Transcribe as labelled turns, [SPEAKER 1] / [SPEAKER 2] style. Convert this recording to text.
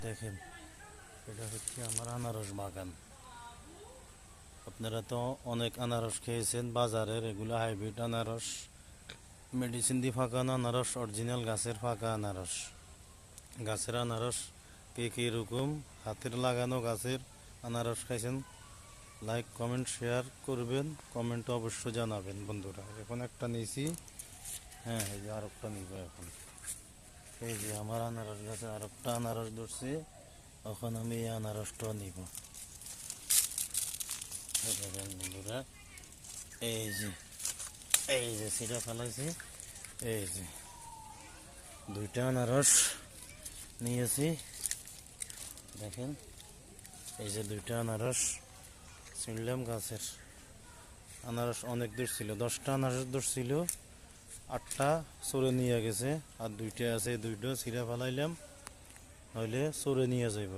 [SPEAKER 1] দেখেন, এটা হচ্ছে আমার আনারস বাগান। আপনারা তো অনেক আনারস খেয়েছেন বাজারের, এগুলো হাইব্রিড আনারস, মেডিসিন দিয়ে ফাঁকানো আনারস, অরিজিনাল গাছের ফাঁকা আনারস। গাছের আনারস কে কে এরকম হাতের লাগানো গাছের আনারস খাইছেন, লাইক কমেন্ট শেয়ার করবেন, কমেন্টে অবশ্যই জানাবেন বন্ধুরা। এখন একটা নিয়েছি, হ্যাঁ এই যে আরেকটা নিব এখন। এই যে আমার আনারস গাছে আরেকটা আনারস ধরছে, এখন আমি এই আনারসটাও নিব। দেখেন বন্ধুরা, এই যে সিটা ফেলাইছি, এই যে দুইটা আনারস নিয়েছি। দেখেন এই যে দুইটা আনারস ছিঁড়লাম গাছের। আনারস অনেক দূর ছিল, 10টা আনারস দূর ছিল, 8টা চোরে নিয়ে গেছে, আর দুইটা আছে, দুইটা ছিঁড়া ফেলাইলাম, নইলে চোরে নিয়ে যাইব।